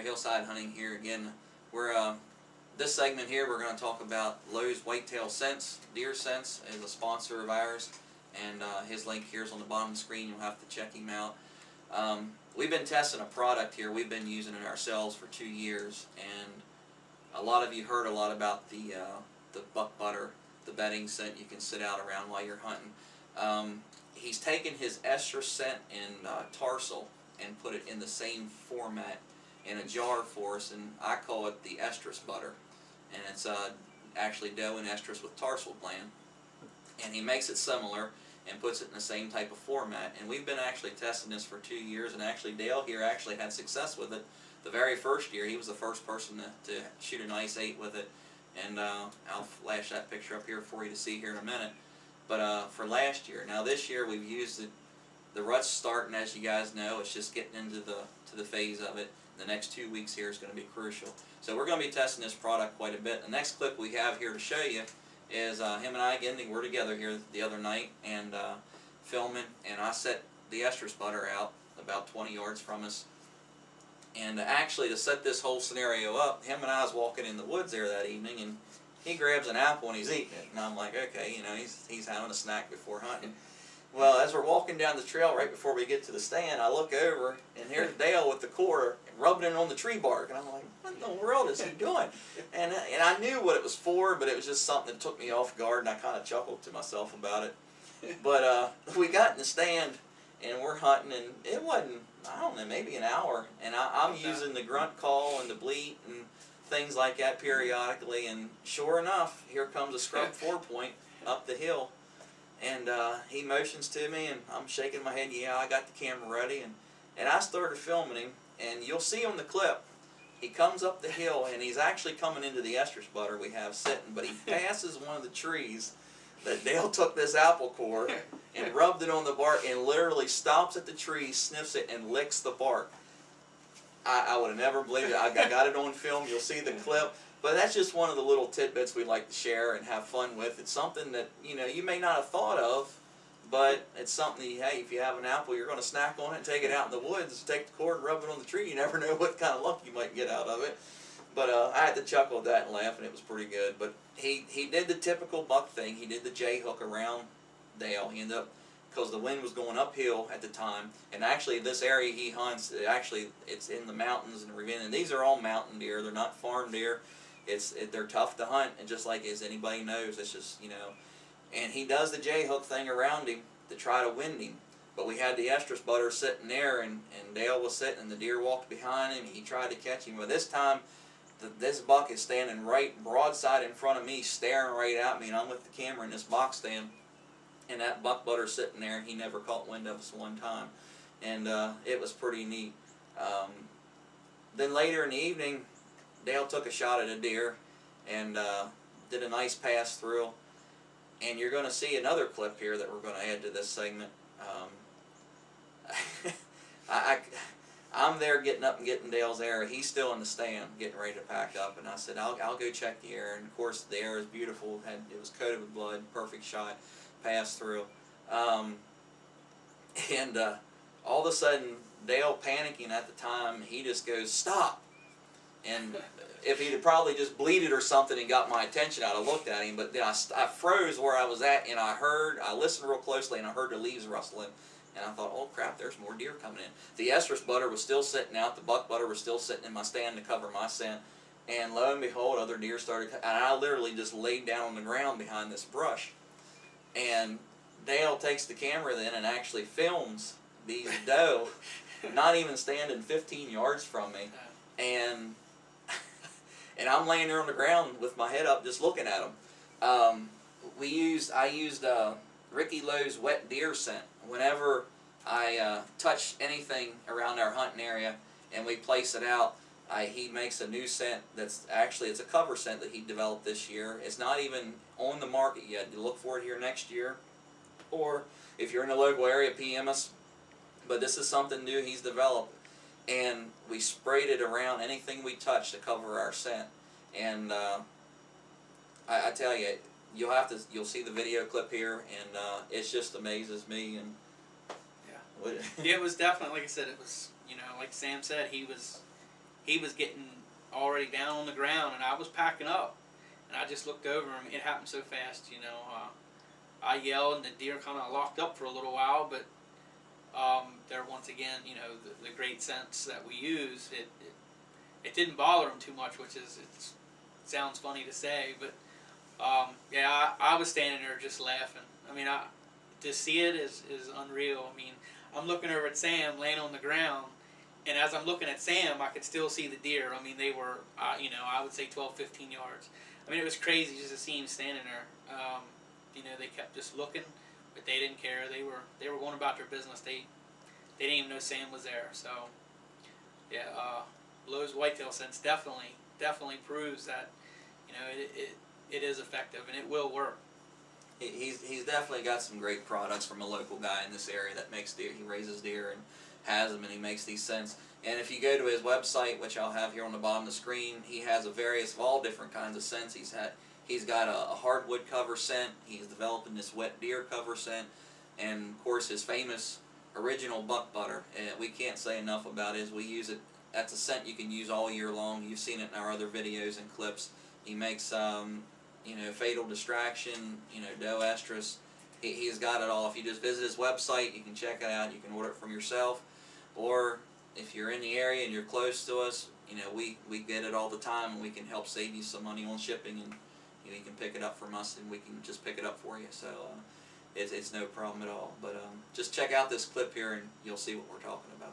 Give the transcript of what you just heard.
Hillside Hunting here again. We're this segment here we're going to talk about Lowe's Whitetail Scents. Deer Scents is a sponsor of ours, and his link here is on the bottom of the screen. You'll have to check him out. We've been testing a product here. We've been using it ourselves for 2 years, and a lot of you heard a lot about the buck butter, the bedding scent you can sit out around while you're hunting. He's taken his estrus scent and tarsal and put it in the same format in a jar for us, and I call it the estrus butter, and it's actually doe and estrus with tarsal gland, and he makes it similar and puts it in the same type of format. And we've been actually testing this for 2 years, and actually Dale here actually had success with it the very first year. He was the first person to shoot a nice 8 with it, and I'll flash that picture up here for you to see here in a minute. But for last year, now this year we've used it. The rut's starting, as you guys know. It's just getting into the phase of it. The next 2 weeks here is going to be crucial. So we're going to be testing this product quite a bit. The next clip we have here to show you is him and I again. We're together here the other night and filming, and I set the estrus butter out about 20 yards from us. And actually, to set this whole scenario up, him and I was walking in the woods there that evening, and he grabs an apple and he's eating it, and I'm like, okay, you know, he's having a snack before hunting. Well, as we're walking down the trail right before we get to the stand, I look over, and here's Dale with the core rubbing it on the tree bark, and I'm like, what in the world is he doing? And I knew what it was for, but it was just something that took me off guard, and I kind of chuckled to myself about it. But we got in the stand, and we're hunting, and it wasn't, I don't know, maybe an hour, and I'm using the grunt call and the bleat and things like that periodically, and sure enough, here comes a scrub 4-point up the hill. And he motions to me, and I'm shaking my head, yeah, I got the camera ready, and I started filming him, and you'll see on the clip, he comes up the hill, and he's actually coming into the estrus butter we have sitting, but he passes one of the trees that Dale took this apple core and rubbed it on the bark, and literally stops at the tree, sniffs it, and licks the bark. I would have never believed it. I got it on film, you'll see the clip. But that's just one of the little tidbits we like to share and have fun with. It's something that, you know, you may not have thought of, but it's something that, hey, if you have an apple, you're going to snack on it and take it out in the woods, take the cord and rub it on the tree. You never know what kind of luck you might get out of it. But I had to chuckle at that and laugh, and it was pretty good. But he did the typical buck thing. He did the J-hook around Dale. He ended up, because the wind was going uphill at the time, and actually this area he hunts, actually it's in the mountains and ravine, and these are all mountain deer. They're not farm deer. They're tough to hunt, and just like as anybody knows, it's just, you know, and he does the J-hook thing around him to try to wind him. But we had the estrus butter sitting there, and Dale was sitting, and the deer walked behind him. He tried to catch him, but this time this buck is standing right broadside in front of me, staring right at me, and I'm with the camera in this box stand, and that buck butter's sitting there, and he never caught wind of us one time, and it was pretty neat. Then later in the evening, Dale took a shot at a deer and did a nice pass through, and you're going to see another clip here that we're going to add to this segment. I'm there getting up and getting Dale's arrow. He's still in the stand getting ready to pack up, and I said, I'll go check the arrow. And of course the arrow is beautiful. It was coated with blood, perfect shot, pass through. And all of a sudden, Dale panicking at the time, he just goes, stop. And if he'd have probably just bleated or something and got my attention, I'd have looked at him. But then I froze where I was at, and I listened real closely, and I heard the leaves rustling. And I thought, oh crap, there's more deer coming in. The estrus butter was still sitting out. The buck butter was still sitting in my stand to cover my scent. And lo and behold, other deer started, and I literally just laid down on the ground behind this brush. And Dale takes the camera then and actually films these doe, not even standing 15 yards from me. And I'm laying there on the ground with my head up just looking at them. I used Ricky Lowe's wet deer scent. Whenever I touch anything around our hunting area and we place it out, he makes a new scent that's actually, it's a cover scent that he developed this year. It's not even on the market yet. You look for it here next year, or if you're in the local area, PM us. But this is something new he's developed, and we sprayed it around anything we touched to cover our scent. And I tell you, you'll see the video clip here, and it just amazes me. And yeah, it was definitely, like I said, it was, you know, like Sam said, he was he was getting already down on the ground, and I was packing up, and I just looked over him. It happened so fast, you know. I yelled, and the deer kind of locked up for a little while, but there once again, you know, the great sense that we use, it didn't bother him too much, which is, it sounds funny to say, but yeah, I was standing there just laughing. I mean, to see it is unreal. I mean, I'm looking over at Sam laying on the ground, and as I'm looking at Sam, I could still see the deer. I mean, they were, you know, I would say 12, 15 yards. I mean, it was crazy just to see him standing there. You know, they kept just looking, but they didn't care. They were going about their business. They didn't even know Sam was there. So, yeah, Lowe's whitetail sense definitely proves that, you know, it is effective and it will work. He's definitely got some great products from a local guy in this area that makes deer. He raises deer and has them, and he makes these scents. And if you go to his website, which I'll have here on the bottom of the screen, he has a various of all different kinds of scents. He's got a hardwood cover scent. He's developing this wet deer cover scent, and of course his famous original buck butter. We can't say enough about it. We use it. That's a scent you can use all year long. You've seen it in our other videos and clips. He makes you know, fatal distraction, you know, doe estrus. He's got it all. If you just visit his website, you can check it out. You can order it from yourself, or if you're in the area and you're close to us, you know, we get it all the time, and we can help save you some money on shipping, and you can pick it up from us, and we can just pick it up for you. So it's no problem at all. But just check out this clip here, and you'll see what we're talking about.